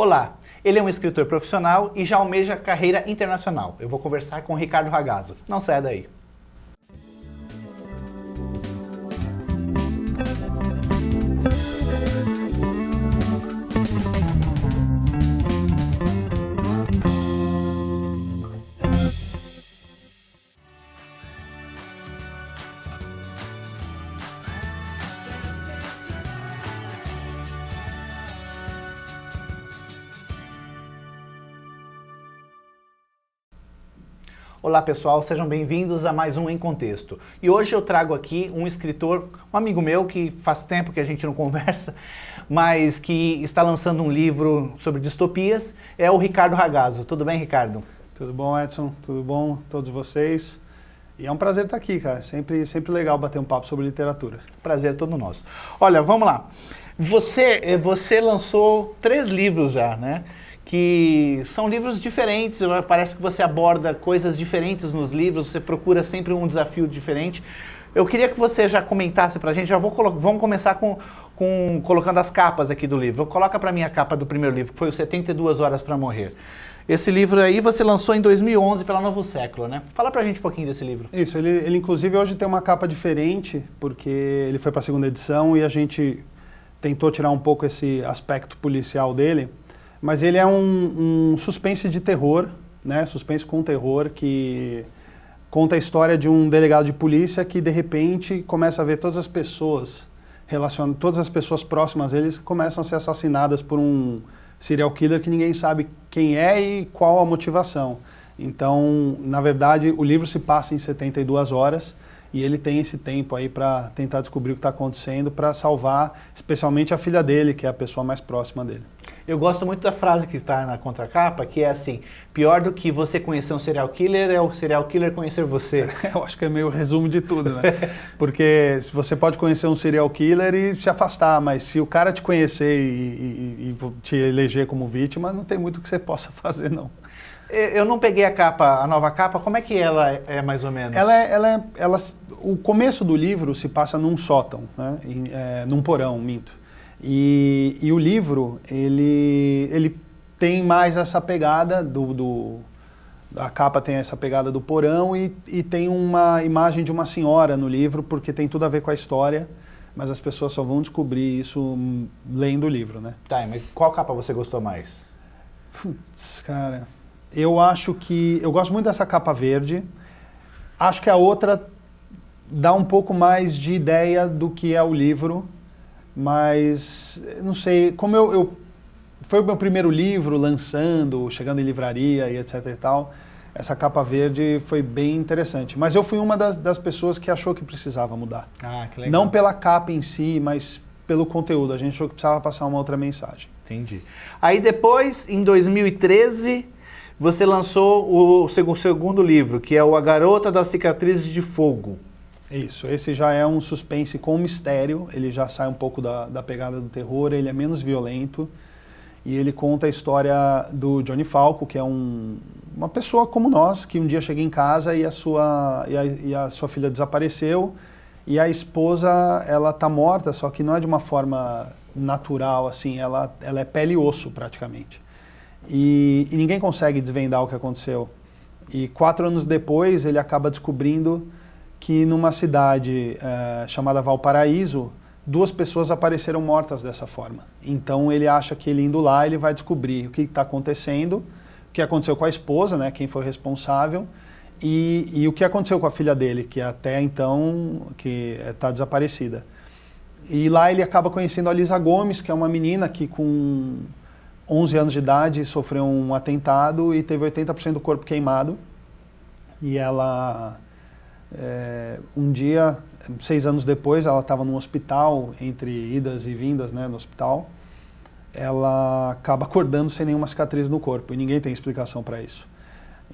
Olá, ele é um escritor profissional e já almeja carreira internacional. Eu vou conversar com o Ricardo Ragazzo. Não saia daí. Olá pessoal, sejam bem-vindos a mais um Em Contexto. E hoje eu trago aqui um escritor, um amigo meu que faz tempo que a gente não conversa, mas que está lançando um livro sobre distopias, é o Ricardo Ragazzo. Tudo bem, Ricardo? Tudo bom, Edson? Tudo bom, todos vocês? E é um prazer estar aqui, cara. Sempre legal bater um papo sobre literatura. Prazer todo nosso. Olha, vamos lá. Você lançou 3 livros já, né? Que são livros diferentes, parece que você aborda coisas diferentes nos livros, você procura sempre um desafio diferente. Eu queria que você já comentasse pra gente, vamos começar colocando as capas aqui do livro. Coloca pra mim a capa do primeiro livro, que foi o 72 Horas para Morrer. Esse livro aí você lançou em 2011 pela Novo Século, né? Fala pra gente um pouquinho desse livro. Isso, ele inclusive hoje tem uma capa diferente, porque ele foi pra segunda edição e a gente tentou tirar um pouco esse aspecto policial dele. Mas ele é um suspense de terror, né? Suspense com terror, que conta a história de um delegado de polícia que de repente começa a ver todas as pessoas próximas a eles começam a ser assassinadas por um serial killer que ninguém sabe quem é e qual a motivação. Então, na verdade, o livro se passa em 72 horas e ele tem esse tempo aí para tentar descobrir o que está acontecendo, para salvar especialmente a filha dele, que é a pessoa mais próxima dele. Eu gosto muito da frase que está na contracapa, que é assim: pior do que você conhecer um serial killer é o serial killer conhecer você. Eu acho que é meio o resumo de tudo, né? Porque você pode conhecer um serial killer e se afastar, mas se o cara te conhecer e te eleger como vítima, não tem muito que você possa fazer, não. Eu não peguei a nova capa, como é que ela é mais ou menos? O começo do livro se passa num sótão, né? Num porão, minto. E o livro, ele tem mais essa pegada a capa tem essa pegada do porão e tem uma imagem de uma senhora no livro, porque tem tudo a ver com a história, mas as pessoas só vão descobrir isso lendo o livro, né? Tá, mas qual capa você gostou mais? Putz, cara, eu gosto muito dessa capa verde. Acho que a outra dá um pouco mais de ideia do que é o livro, mas não sei, como foi o meu primeiro livro chegando em livraria e etc e tal, essa capa verde foi bem interessante. Mas eu fui uma das pessoas que achou que precisava mudar. Ah, que legal. Não pela capa em si, mas pelo conteúdo. A gente achou que precisava passar uma outra mensagem. Entendi. Aí depois, em 2013, você lançou o segundo livro, que é o A Garota das Cicatrizes de Fogo. Isso, esse já é um suspense com mistério, ele já sai um pouco da pegada do terror, ele é menos violento e ele conta a história do Johnny Falco, que é uma pessoa como nós, que um dia chega em casa e a sua filha desapareceu e a esposa, ela tá morta, só que não é de uma forma natural, assim, ela é pele e osso praticamente. E ninguém consegue desvendar o que aconteceu. E 4 anos depois ele acaba descobrindo que numa cidade chamada Valparaíso, 2 pessoas apareceram mortas dessa forma. Então ele acha que ele indo lá, ele vai descobrir o que está acontecendo, o que aconteceu com a esposa, né, quem foi responsável, e o que aconteceu com a filha dele, que até então está desaparecida. E lá ele acaba conhecendo a Lisa Gomes, que é uma menina que com 11 anos de idade sofreu um atentado e teve 80% do corpo queimado. E ela... um dia, 6 anos depois, ela estava num hospital, entre idas e vindas, né, no hospital. Ela acaba acordando sem nenhuma cicatriz no corpo e ninguém tem explicação para isso.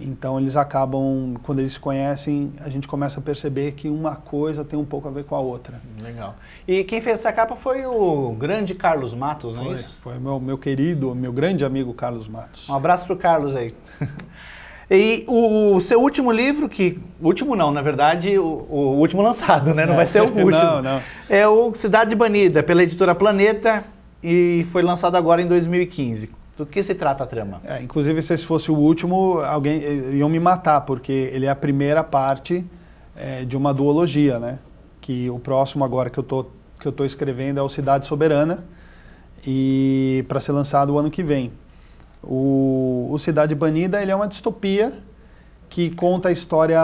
Então eles acabam, quando eles se conhecem, a gente começa a perceber que uma coisa tem um pouco a ver com a outra. Legal. E quem fez essa capa foi o grande Carlos Matos, não é isso? Foi meu querido, meu grande amigo Carlos Matos. Um abraço pro Carlos aí. E o seu último livro, último não, na verdade, o último lançado, né? Não vai ser o último. Não. É o Cidade Banida, pela editora Planeta, e foi lançado agora em 2015. Do que se trata a trama? Inclusive, se esse fosse o último, alguém iam me matar, porque ele é a primeira parte de uma duologia, né? Que o próximo agora que eu tô escrevendo é o Cidade Soberana, e para ser lançado o ano que vem. O Cidade Banida, ele é uma distopia que conta a história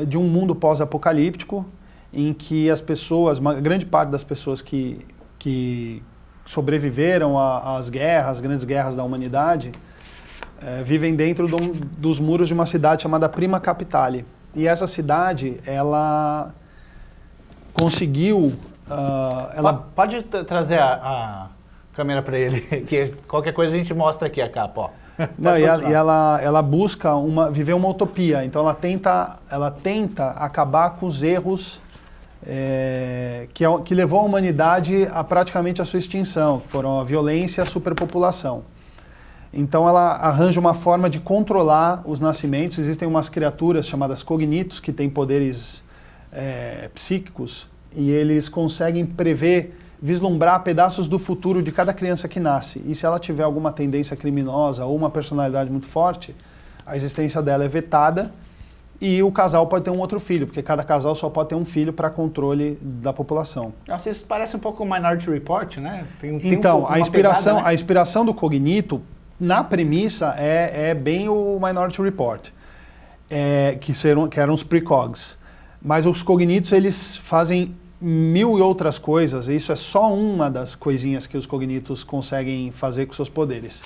de um mundo pós-apocalíptico, em que as pessoas, uma grande parte das pessoas que sobreviveram às guerras, grandes guerras da humanidade, vivem dentro dos muros de uma cidade chamada Prima Capitale. E essa cidade, ela conseguiu... Pode trazer a câmera para ele, que qualquer coisa a gente mostra aqui a capa, ó. Não, ela busca viver uma utopia, então ela tenta acabar com os erros que levou a humanidade a praticamente a sua extinção, que foram a violência e a superpopulação. Então ela arranja uma forma de controlar os nascimentos. Existem umas criaturas chamadas cognitos que têm poderes psíquicos, e eles conseguem vislumbrar pedaços do futuro de cada criança que nasce. E se ela tiver alguma tendência criminosa ou uma personalidade muito forte, a existência dela é vetada, e o casal pode ter um outro filho, porque cada casal só pode ter um filho para controle da população. Nossa, isso parece um pouco o Minority Report, né? Então, a inspiração do Cognito, na premissa, é bem o Minority Report, que eram os precogs. Mas os cognitos, eles fazem mil e outras coisas, e isso é só uma das coisinhas que os cognitos conseguem fazer com seus poderes.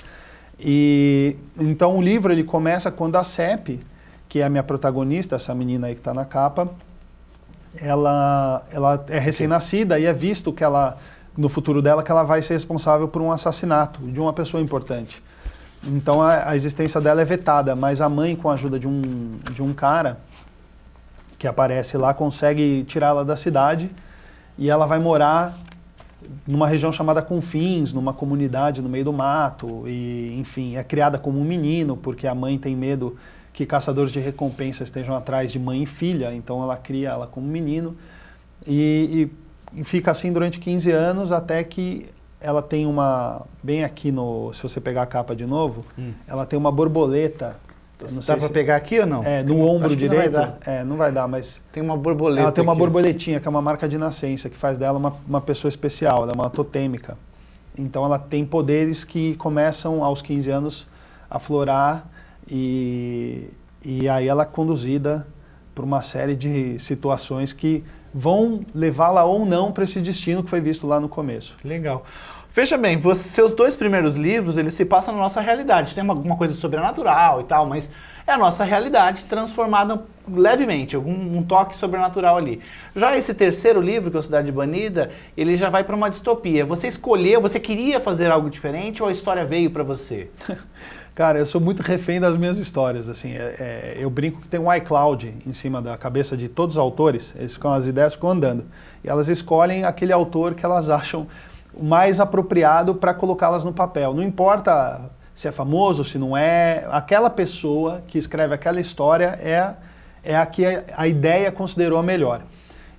E então o livro ele começa quando a Sep, que é a minha protagonista, essa menina aí que está na capa, ela é recém-nascida, e é visto que no futuro dela, que ela vai ser responsável por um assassinato de uma pessoa importante. Então a existência dela é vetada, mas a mãe, com a ajuda de um cara que aparece lá, consegue tirá-la da cidade, e ela vai morar numa região chamada Confins, numa comunidade no meio do mato, e enfim, é criada como um menino, porque a mãe tem medo que caçadores de recompensa estejam atrás de mãe e filha, então ela cria ela como menino, e fica assim durante 15 anos, até que ela tem bem aqui se você pegar a capa de novo, ela tem uma borboleta. Dá para pegar aqui ou não? No ombro direito. Não vai dar. Não vai dar, mas... Tem uma borboleta. Ela tem uma aqui. borboletinha, que é uma marca de nascença, que faz dela uma pessoa especial, ela é uma totêmica. Então ela tem poderes que começam aos 15 anos a florar, e aí ela é conduzida por uma série de situações que vão levá-la ou não para esse destino que foi visto lá no começo. Legal. Veja bem, seus 2 primeiros livros, eles se passam na nossa realidade. Tem alguma coisa sobrenatural e tal, mas é a nossa realidade transformada levemente, um toque sobrenatural ali. Já esse terceiro livro, que é o Cidade Banida, ele já vai para uma distopia. Você escolheu, você queria fazer algo diferente, ou a história veio para você? Cara, eu sou muito refém das minhas histórias, assim, eu brinco que tem um iCloud em cima da cabeça de todos os autores, as ideias ficam andando, e elas escolhem aquele autor que elas acham o mais apropriado para colocá-las no papel. Não importa se é famoso, se não é, aquela pessoa que escreve aquela história é a que a ideia considerou a melhor.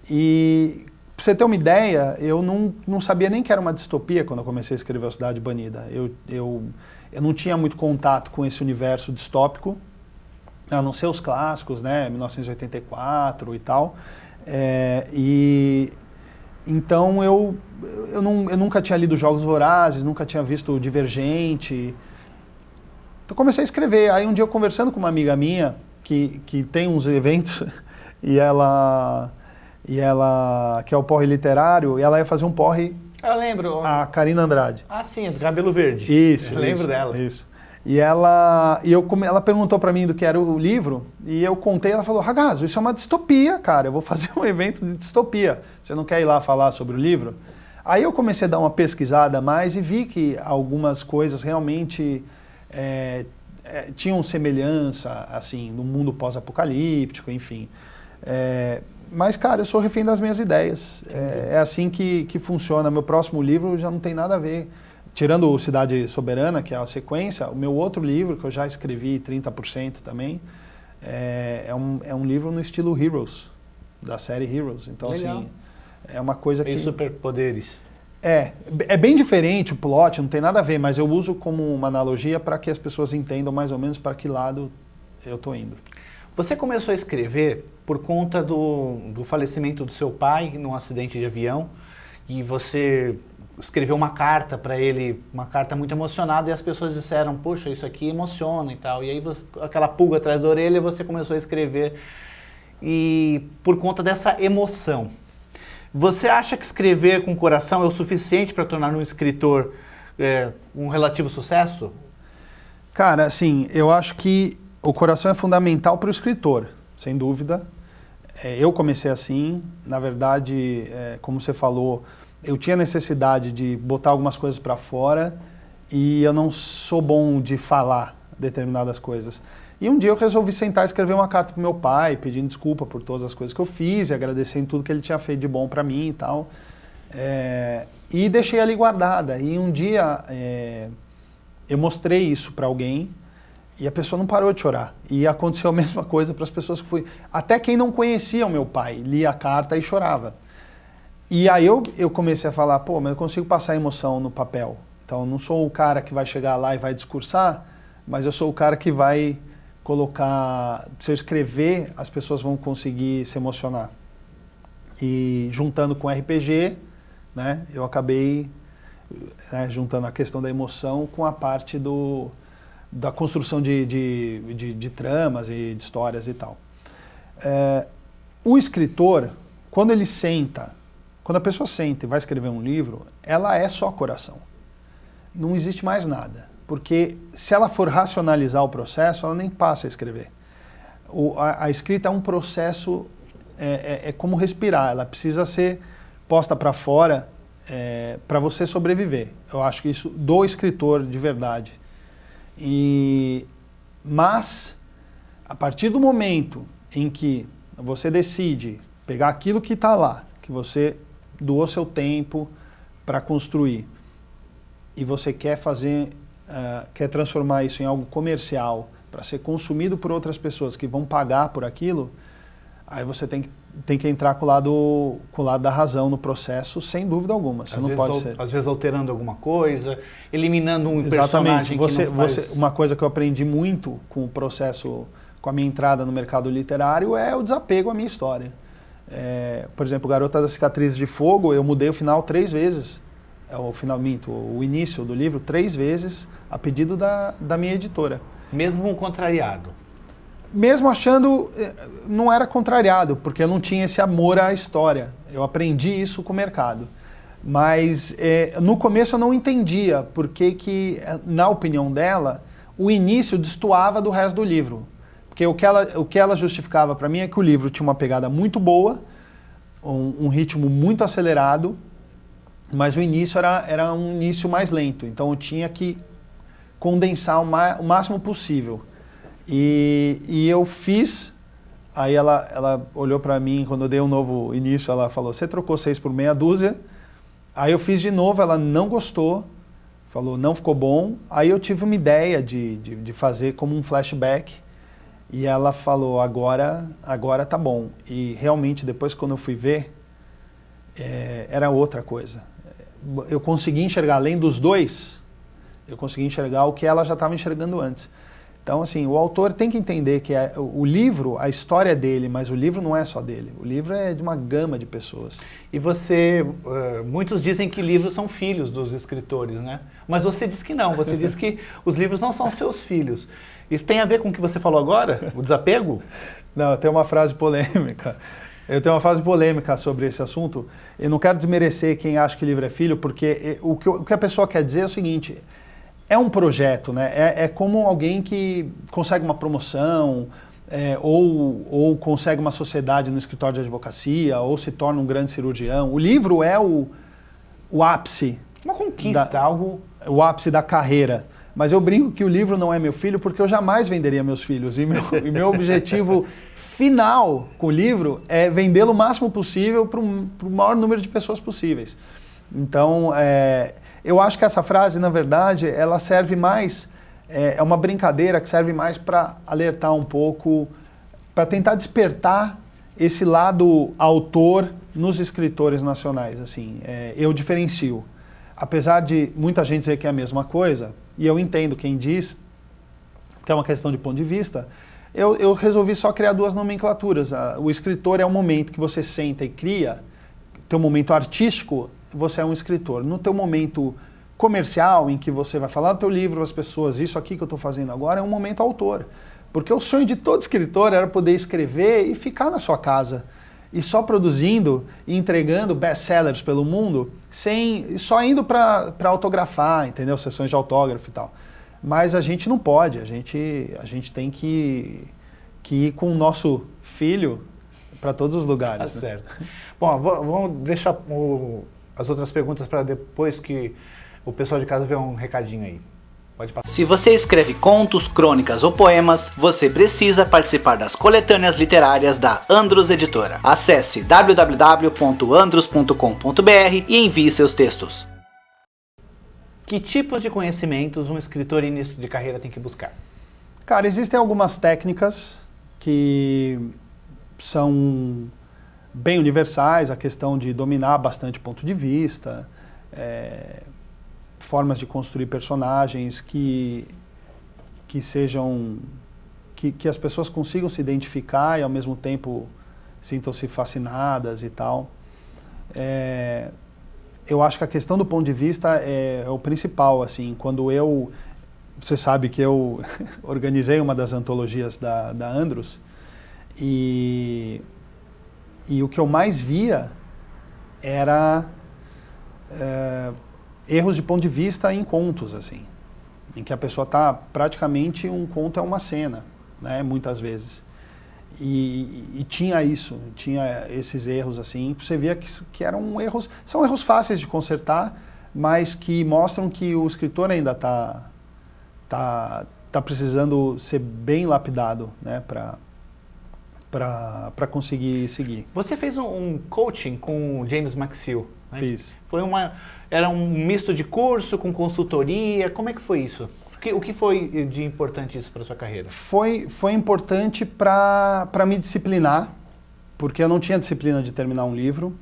E, pra você ter uma ideia, eu não sabia nem que era uma distopia quando eu comecei a escrever A Cidade Banida. Eu não tinha muito contato com esse universo distópico, a não ser os clássicos, né, 1984 e tal. Então eu nunca tinha lido Jogos Vorazes, nunca tinha visto Divergente. Então comecei a escrever. Aí um dia eu conversando com uma amiga minha que tem uns eventos e ela que é o porre literário, e ela ia fazer um porre. Eu lembro. A Karina Andrade. Ah, sim, é do cabelo verde. Isso. Eu lembro dela. Isso. E ela perguntou para mim do que era o livro, e eu contei, ela falou: Ragazzo, isso é uma distopia, cara, eu vou fazer um evento de distopia, você não quer ir lá falar sobre o livro? Aí eu comecei a dar uma pesquisada a mais e vi que algumas coisas realmente tinham semelhança, assim, no mundo pós-apocalíptico, enfim. Mas, cara, eu sou refém das minhas ideias, é assim que funciona. Meu próximo livro já não tem nada a ver. Tirando o Cidade Soberana, que é a sequência, o meu outro livro, que eu já escrevi 30% também, é um livro no estilo Heroes, da série Heroes. Então, legal. Assim, é uma coisa que... E superpoderes. É bem diferente o plot, não tem nada a ver, mas eu uso como uma analogia para que as pessoas entendam mais ou menos para que lado eu estou indo. Você começou a escrever por conta do falecimento do seu pai num acidente de avião e você escreveu uma carta para ele, uma carta muito emocionada e as pessoas disseram, poxa, isso aqui emociona e tal. E aí aquela pulga atrás da orelha você começou a escrever e por conta dessa emoção. Você acha que escrever com o coração é o suficiente para tornar um escritor um relativo sucesso? Cara, assim, eu acho que o coração é fundamental para o escritor, sem dúvida. Eu comecei assim, na verdade, como você falou, eu tinha necessidade de botar algumas coisas para fora e eu não sou bom de falar determinadas coisas. E um dia eu resolvi sentar e escrever uma carta pro meu pai, pedindo desculpa por todas as coisas que eu fiz e agradecendo tudo que ele tinha feito de bom para mim e tal. E deixei ali guardada. E um dia eu mostrei isso para alguém e a pessoa não parou de chorar. E aconteceu a mesma coisa para as pessoas que fui. Até quem não conhecia o meu pai lia a carta e chorava. E aí eu comecei a falar, pô, mas eu consigo passar emoção no papel. Então eu não sou o cara que vai chegar lá e vai discursar, mas eu sou o cara que vai colocar, se eu escrever, as pessoas vão conseguir se emocionar. E juntando com RPG, né, eu acabei juntando a questão da emoção com a parte da construção de tramas e de histórias e tal. O escritor, quando a pessoa senta e vai escrever um livro, ela é só coração. Não existe mais nada. Porque se ela for racionalizar o processo, ela nem passa a escrever. A escrita é um processo, é como respirar, ela precisa ser posta para fora para você sobreviver. Eu acho que isso do escritor de verdade. Mas, a partir do momento em que você decide pegar aquilo que está lá, que você doou seu tempo para construir, e você quer quer transformar isso em algo comercial para ser consumido por outras pessoas que vão pagar por aquilo, aí você tem que entrar com o lado da razão no processo, sem dúvida alguma. Você não pode ser. Às vezes alterando alguma coisa, eliminando um Exatamente. personagem que não faz... Uma coisa que eu aprendi muito com o processo, com a minha entrada no mercado literário, é o desapego à minha história. Por exemplo, Garota das Cicatrizes de Fogo, eu mudei o final 3 vezes. O início do livro 3 vezes a pedido da minha editora. Mesmo contrariado? Mesmo achando, não era contrariado, porque eu não tinha esse amor à história. Eu aprendi isso com o mercado. Mas no começo eu não entendia porque que, na opinião dela, o início destoava do resto do livro. Porque o que ela justificava para mim é que o livro tinha uma pegada muito boa, um ritmo muito acelerado, mas o início era um início mais lento, então eu tinha que condensar o máximo possível. E eu fiz, aí ela olhou para mim, quando eu dei um novo início, ela falou, você trocou 6 por meia dúzia, aí eu fiz de novo, ela não gostou, falou, não ficou bom, aí eu tive uma ideia de fazer como um flashback, e ela falou, agora tá bom. E realmente, depois quando eu fui ver, era outra coisa. Eu consegui enxergar, além dos dois, eu consegui enxergar o que ela já estava enxergando antes. Então, assim, o autor tem que entender que o livro, a história é dele, mas o livro não é só dele. O livro é de uma gama de pessoas. E muitos dizem que livros são filhos dos escritores, né? Mas você diz que não, você diz que os livros não são seus filhos. Isso tem a ver com o que você falou agora? O desapego? Não, tem uma frase polêmica. Eu tenho uma frase polêmica sobre esse assunto. Eu não quero desmerecer quem acha que o livro é filho, porque o que a pessoa quer dizer é o seguinte, é um projeto, né? É como alguém que consegue uma promoção, ou consegue uma sociedade no escritório de advocacia, ou se torna um grande cirurgião. O livro é o ápice. Uma conquista, algo... O ápice da carreira. Mas eu brinco que o livro não é meu filho porque eu jamais venderia meus filhos. E meu objetivo final com o livro é vendê-lo o máximo possível para o maior número de pessoas possíveis. Então, eu acho que essa frase, na verdade, ela serve mais... É uma brincadeira que serve mais para alertar um pouco, para tentar despertar esse lado autor nos escritores nacionais, assim, eu diferencio. Apesar de muita gente dizer que é a mesma coisa, e eu entendo quem diz, que é uma questão de ponto de vista, eu resolvi só criar duas nomenclaturas. O escritor é o momento que você senta e cria, teu momento artístico, você é um escritor. No teu momento comercial, em que você vai falar do teu livro, as pessoas, isso aqui que eu estou fazendo agora, é um momento autor. Porque o sonho de todo escritor era poder escrever e ficar na sua casa. E só produzindo e entregando best-sellers pelo mundo, só indo para autografar, entendeu? Sessões de autógrafo e tal. Mas a gente não pode, a gente tem que ir com o nosso filho para todos os lugares. Tá certo. Bom, vamos deixar as outras perguntas para depois que o pessoal de casa vê um recadinho aí. Pode passar. Se você escreve contos, crônicas ou poemas, você precisa participar das coletâneas literárias da Andrus Editora. Acesse www.andrus.com.br e envie seus textos. Que tipos de conhecimentos um escritor início de carreira tem que buscar? Cara, existem algumas técnicas que são bem universais, a questão de dominar bastante ponto de vista, formas de construir personagens que sejam, que as pessoas consigam se identificar e ao mesmo tempo sintam-se fascinadas e tal. Eu acho que a questão do ponto de vista é o principal, assim, você sabe que eu organizei uma das antologias da Andrus e o que eu mais via era erros de ponto de vista em contos, assim, em que a pessoa está praticamente, um conto é uma cena, né, muitas vezes. E tinha esses erros, assim, você via que eram erros, são erros fáceis de consertar, mas que mostram que o escritor ainda tá precisando ser bem lapidado, né, para conseguir seguir. Você fez um coaching com o James McSeel, né? Fiz. Era um misto de curso com consultoria, como é que foi isso? O que foi de importante isso para sua carreira? Foi importante para me disciplinar, porque eu não tinha disciplina de terminar um livro,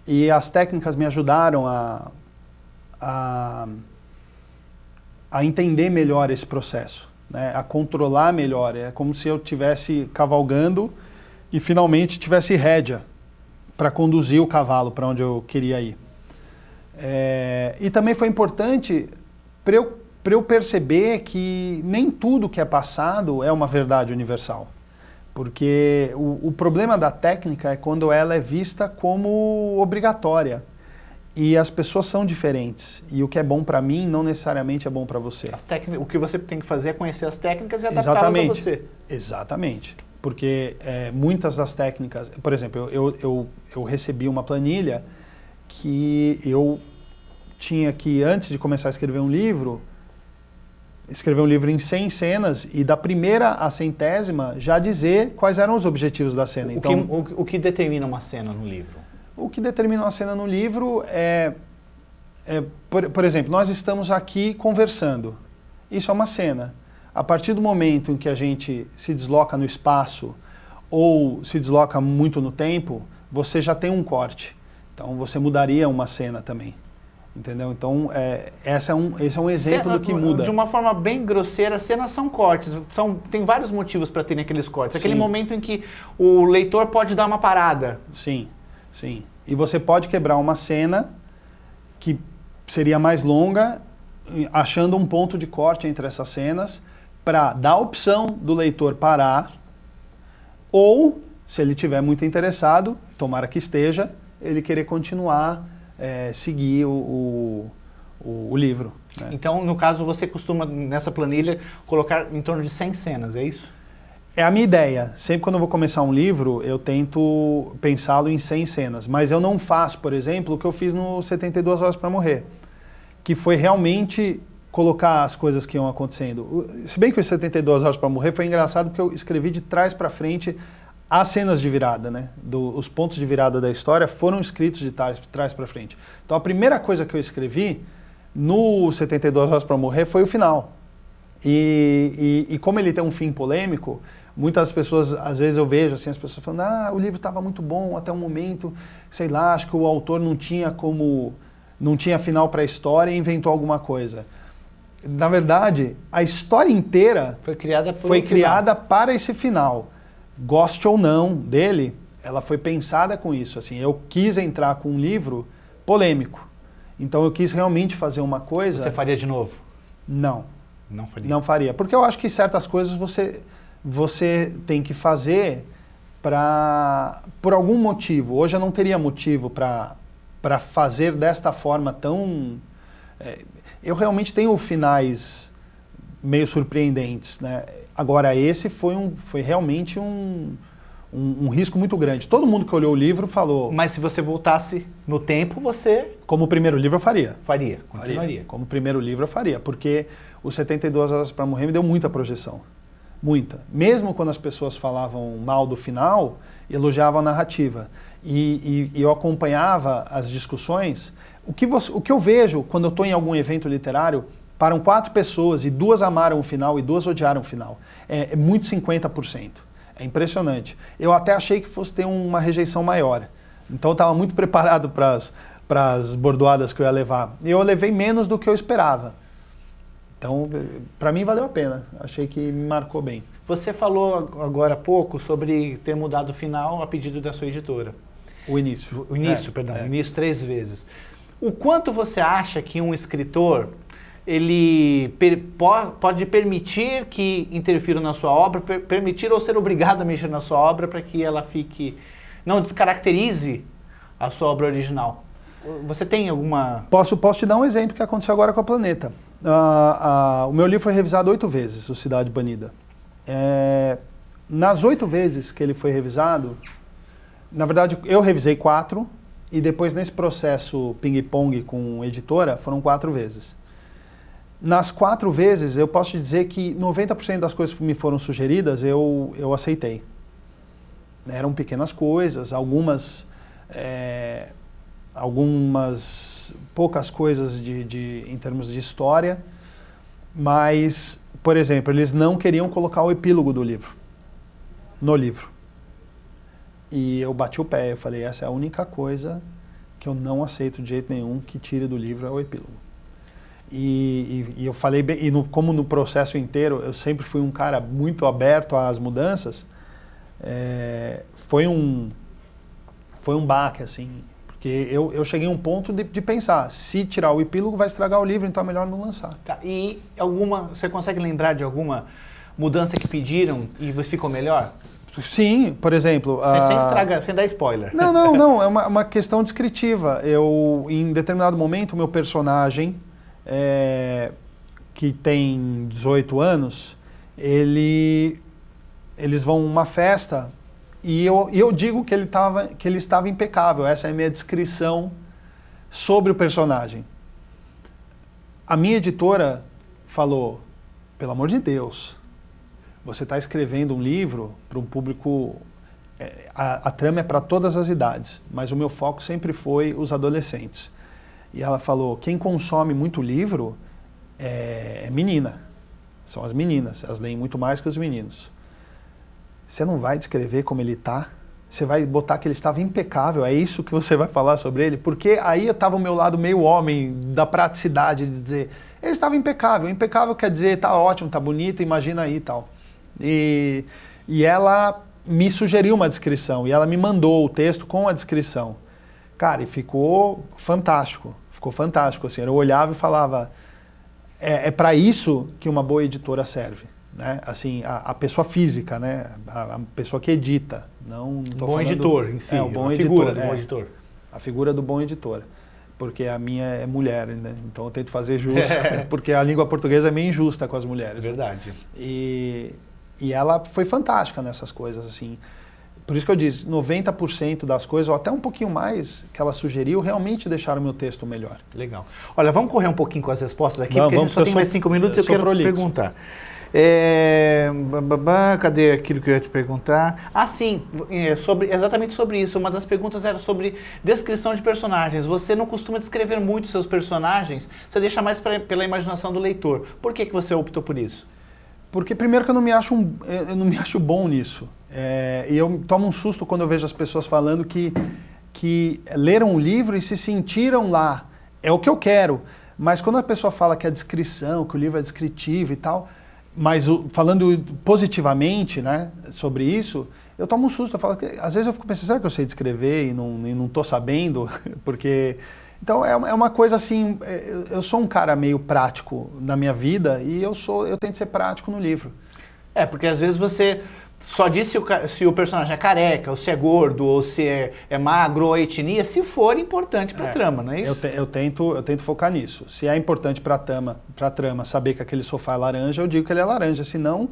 e as técnicas me ajudaram a entender melhor esse processo, né? A controlar melhor. É como se eu estivesse cavalgando e finalmente tivesse rédea para conduzir o cavalo para onde eu queria ir. E também foi importante para eu perceber que nem tudo que é passado é uma verdade universal. Porque o problema da técnica é quando ela é vista como obrigatória. E as pessoas são diferentes. E o que é bom para mim não necessariamente é bom para você. O que você tem que fazer é conhecer as técnicas e adaptá-las a você. Exatamente. Porque muitas das técnicas... Por exemplo, eu recebi uma planilha que eu tinha que, antes de começar a escrever um livro em 100 cenas e da primeira à 100ª já dizer quais eram os objetivos da cena. O que determina uma cena no livro? O que determina uma cena no livro por exemplo, nós estamos aqui conversando. Isso é uma cena. A partir do momento em que a gente se desloca no espaço ou se desloca muito no tempo, você já tem um corte. Então você mudaria uma cena também. Entendeu? Então, esse é um exemplo do que muda. De uma forma bem grosseira, cenas são cortes. Tem vários motivos para terem aqueles cortes. Aquele momento em que o leitor pode dar uma parada. Sim, sim. E você pode quebrar uma cena que seria mais longa, achando um ponto de corte entre essas cenas, para dar a opção do leitor parar, ou, se ele estiver muito interessado, tomara que esteja, ele querer continuar, seguir o livro. Né? Então, no caso, você costuma, nessa planilha, colocar em torno de 100 cenas, é isso? É a minha ideia. Sempre quando eu vou começar um livro, eu tento pensá-lo em 100 cenas. Mas eu não faço, por exemplo, o que eu fiz no 72 Horas para Morrer, que foi realmente colocar as coisas que iam acontecendo. Se bem que os 72 Horas para Morrer foi engraçado, porque eu escrevi de trás para frente as cenas de virada, né? Os pontos de virada da história foram escritos de trás para frente. Então a primeira coisa que eu escrevi no 72 Horas para Morrer foi o final. E como ele tem um fim polêmico, Muitas pessoas, às vezes eu vejo assim, as pessoas falando, o livro estava muito bom até o momento, sei lá, acho que o autor não tinha final para a história e inventou alguma coisa. Na verdade, a história inteira foi criada para esse final. Goste ou não dele, ela foi pensada com isso. Assim, eu quis entrar com um livro polêmico. Então eu quis realmente fazer uma coisa... Você faria de novo? Não. Não faria? Não faria. Porque eu acho que certas coisas você tem que fazer por algum motivo. Hoje eu não teria motivo para fazer desta forma tão... eu realmente tenho finais meio surpreendentes, né? Agora esse foi realmente um risco muito grande. Todo mundo que olhou o livro falou... Mas se você voltasse no tempo, você... Como primeiro livro eu faria. Continuaria. Como primeiro livro eu faria, porque o 72 Horas para Morrer me deu muita projeção. Muita. Mesmo quando as pessoas falavam mal do final, elogiavam a narrativa. E eu acompanhava as discussões. O que eu vejo quando eu estou em algum evento literário, param 4 pessoas e 2 amaram o final e 2 odiaram o final. É muito 50%. É impressionante. Eu até achei que fosse ter uma rejeição maior. Então eu estava muito preparado para as bordoadas que eu ia levar. E eu levei menos do que eu esperava. Então, para mim valeu a pena. Achei que me marcou bem. Você falou agora há pouco sobre ter mudado o final a pedido da sua editora. O início. O início 3 vezes. O quanto você acha que um escritor ele pode permitir que interfiram na sua obra, permitir ou ser obrigado a mexer na sua obra para que ela não descaracterize a sua obra original? Você tem alguma... Posso te dar um exemplo que aconteceu agora com a Planeta. O meu livro foi revisado 8 vezes, o Cidade Banida. Nas 8 vezes que ele foi revisado, na verdade eu revisei 4, e depois nesse processo ping-pong com editora, foram 4 vezes. Nas 4 vezes, eu posso te dizer que 90% das coisas que me foram sugeridas, eu aceitei. Eram pequenas coisas, algumas poucas coisas em termos de história, mas, por exemplo, eles não queriam colocar o epílogo do livro, no livro. E eu bati o pé, eu falei, essa é a única coisa que eu não aceito de jeito nenhum que tire do livro é o epílogo. E eu falei, como no processo inteiro, eu sempre fui um cara muito aberto às mudanças, foi um baque, assim, porque eu cheguei a um ponto de pensar, se tirar o epílogo vai estragar o livro, então é melhor não lançar. Tá, e você consegue lembrar de alguma mudança que pediram e você ficou melhor? Sim, por exemplo... Sem dar spoiler. Não, é uma questão descritiva. Em determinado momento, o meu personagem, que tem 18 anos, eles vão a uma festa e eu digo que ele estava impecável. Essa é a minha descrição sobre o personagem. A minha editora falou, pelo amor de Deus, você está escrevendo um livro para um público... A trama é para todas as idades, mas o meu foco sempre foi os adolescentes. E ela falou, quem consome muito livro é menina. São as meninas, elas leem muito mais que os meninos. Você não vai descrever como ele está? Você vai botar que ele estava impecável, é isso que você vai falar sobre ele? Porque aí estava o meu lado meio homem, da praticidade, de dizer, ele estava impecável. Impecável quer dizer, tá ótimo, tá bonito, imagina aí e tal. E ela me sugeriu uma descrição, e ela me mandou o texto com a descrição. Cara, e ficou fantástico, assim, eu olhava e falava, é para isso que uma boa editora serve, né? Assim, a pessoa física, né? A pessoa que edita, não tô bom falando, editor em si, o bom a editor, figura do bom editor. A figura do bom editor, porque a minha é mulher, né? Então eu tento fazer justo, porque a língua portuguesa é meio injusta com as mulheres. Verdade. Né? E ela foi fantástica nessas coisas, assim. Por isso que eu disse, 90% das coisas, ou até um pouquinho mais, que ela sugeriu, realmente deixaram o meu texto melhor. Legal. Olha, vamos correr um pouquinho com as respostas aqui, porque a gente só tem mais 5 minutos e eu quero perguntar. Cadê aquilo que eu ia te perguntar? Ah, sim, exatamente sobre isso. Uma das perguntas era sobre descrição de personagens. Você não costuma descrever muito seus personagens, você deixa mais pela imaginação do leitor. Por que você optou por isso? Porque primeiro que eu não me acho bom nisso. E eu tomo um susto quando eu vejo as pessoas falando que leram um livro e se sentiram lá. É o que eu quero. Mas quando a pessoa fala que é descrição, que o livro é descritivo e tal, mas falando positivamente, né, sobre isso, eu tomo um susto. Eu falo que, às vezes eu fico pensando, será que eu sei descrever e não estou sabendo? Porque... Então é uma coisa assim, eu sou um cara meio prático na minha vida e eu tento ser prático no livro. Porque às vezes você só diz se o personagem é careca, ou se é gordo, ou se é magro, ou etnia, se for importante para a trama, não é isso? Eu tento focar nisso. Se é importante para a trama saber que aquele sofá é laranja, eu digo que ele é laranja, senão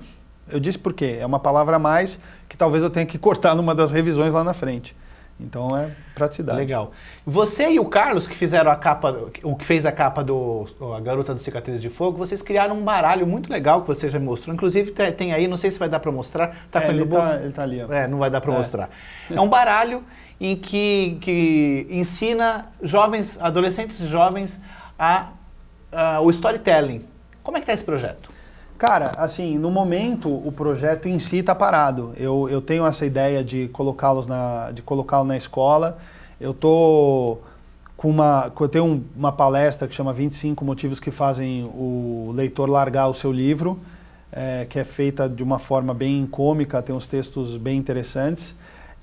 eu disse por quê. É uma palavra a mais que talvez eu tenha que cortar numa das revisões lá na frente. Então é praticidade. Legal. Você e o Carlos, que fizeram a capa, o que fez a capa A Garota do Cicatriz de Fogo, vocês criaram um baralho muito legal que você já mostrou. Inclusive tem aí, não sei se vai dar para mostrar. Ele tá ali. Ó. Não vai dar para mostrar. É um baralho em que ensina adolescentes jovens o storytelling. Como é que está esse projeto? Cara, assim, no momento o projeto em si está parado. Eu tenho essa ideia de colocá-lo na escola. Eu tenho uma palestra que chama 25 motivos que fazem o leitor largar o seu livro, que é feita de uma forma bem cômica, tem uns textos bem interessantes.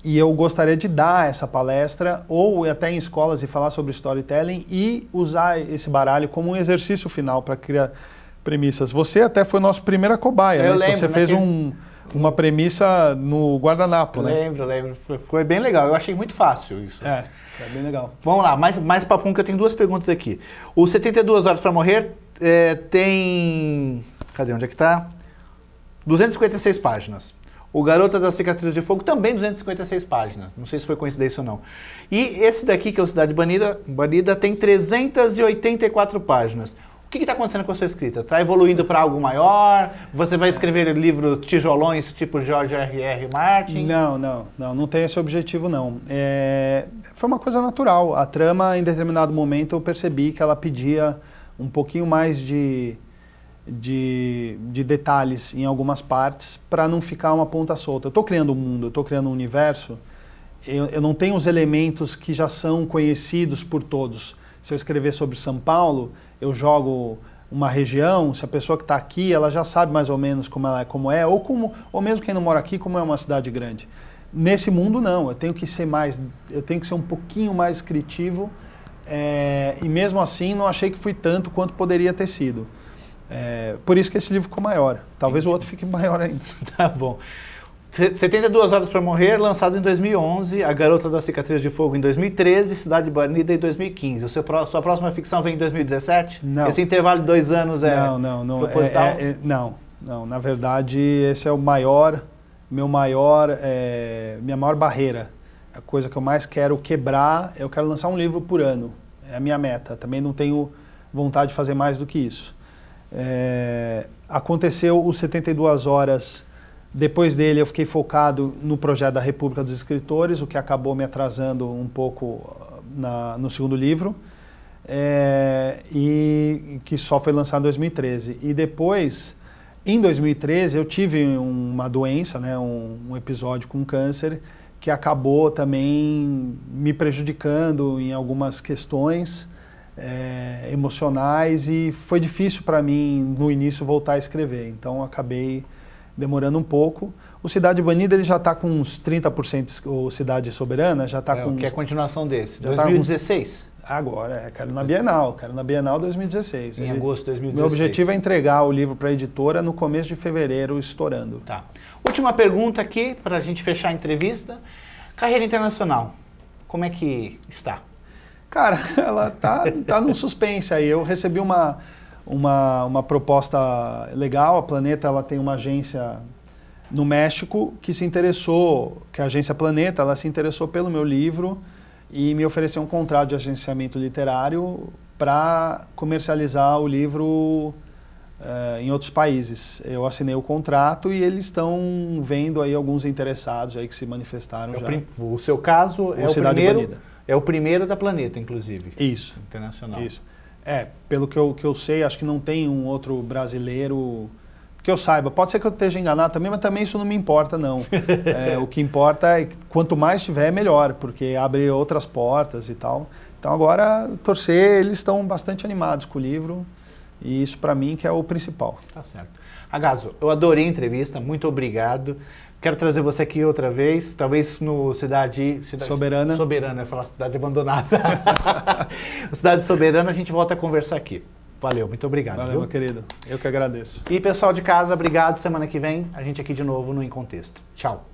E eu gostaria de dar essa palestra, ou até em escolas, e falar sobre storytelling e usar esse baralho como um exercício final para criar premissas. Você até foi nossa primeira cobaia, né? Lembro, você fez uma premissa no guardanapo, né? Lembro. Foi bem legal. Eu achei muito fácil isso. É bem legal. Vamos lá, mais papum, que eu tenho duas perguntas aqui. O 72 Horas para Morrer tem... Cadê? Onde é que tá? 256 páginas. O Garota da Cicatriz de Fogo também 256 páginas. Não sei se foi coincidência ou não. E esse daqui, que é o Cidade Banida, tem 384 páginas. O que está acontecendo com a sua escrita? Está evoluindo para algo maior? Você vai escrever livros tijolões tipo George R.R. Martin? Não tem esse objetivo, não. Foi uma coisa natural. A trama, em determinado momento, eu percebi que ela pedia um pouquinho mais de detalhes em algumas partes para não ficar uma ponta solta. Eu estou criando um mundo, eu estou criando um universo, eu não tenho os elementos que já são conhecidos por todos. Se eu escrever sobre São Paulo, eu jogo uma região, se a pessoa que está aqui, ela já sabe mais ou menos como é, ou mesmo quem não mora aqui, como é uma cidade grande. Nesse mundo, não. Eu tenho que ser um pouquinho mais descritivo, e mesmo assim não achei que fui tanto quanto poderia ter sido. Por isso que esse livro ficou maior. Talvez o outro fique maior ainda. Tá bom. 72 Horas para Morrer, lançado em 2011, A Garota da Cicatriz de Fogo em 2013, Cidade Banida em 2015. Sua próxima ficção vem em 2017? Não. Esse intervalo de 2 anos não, proposital? Não, na verdade esse é minha maior barreira. A coisa que eu mais quero quebrar, eu quero lançar um livro por ano. É a minha meta. Também não tenho vontade de fazer mais do que isso. Aconteceu os 72 Horas. Depois dele eu fiquei focado no projeto da República dos Escritores, o que acabou me atrasando um pouco no segundo livro, e que só foi lançado em 2013. E depois, em 2013, eu tive uma doença, né, um episódio com câncer, que acabou também me prejudicando em algumas questões emocionais, e foi difícil para mim, no início, voltar a escrever. Então, acabei demorando um pouco. O Cidade Banida ele já está com uns 30%, o Cidade Soberana já está com... Que é a continuação desse, 2016? Agora, quero na Bienal 2016. Em agosto de 2016. Meu objetivo é entregar o livro para a editora no começo de fevereiro, estourando. Tá. Última pergunta aqui, para a gente fechar a entrevista. Carreira internacional, como é que está? Cara, ela tá num suspense aí. Eu recebi uma proposta legal. A Planeta ela tem uma agência no México que se interessou, que é a agência Planeta, ela se interessou pelo meu livro e me ofereceu um contrato de agenciamento literário para comercializar o livro em outros países. Eu assinei o contrato e eles estão vendo aí alguns interessados aí que se manifestaram já. O seu caso é o Cidade primeiro? Banida. É o primeiro da Planeta, inclusive. Isso. Internacional. Isso. Pelo que eu sei, acho que não tem um outro brasileiro que eu saiba. Pode ser que eu esteja enganado também, mas também isso não me importa, não. O que importa é que quanto mais tiver, melhor, porque abre outras portas e tal. Então agora, torcer, eles estão bastante animados com o livro, e isso para mim que é o principal. Tá certo. Ragazzo, eu adorei a entrevista, muito obrigado. Quero trazer você aqui outra vez, talvez no Cidade Soberana. Soberana, eu ia falar Cidade Abandonada. Cidade Soberana, a gente volta a conversar aqui. Valeu, muito obrigado. Valeu, viu? meu querido. Eu que agradeço. E pessoal de casa, obrigado. Semana que vem, a gente aqui de novo no Em Contexto. Tchau.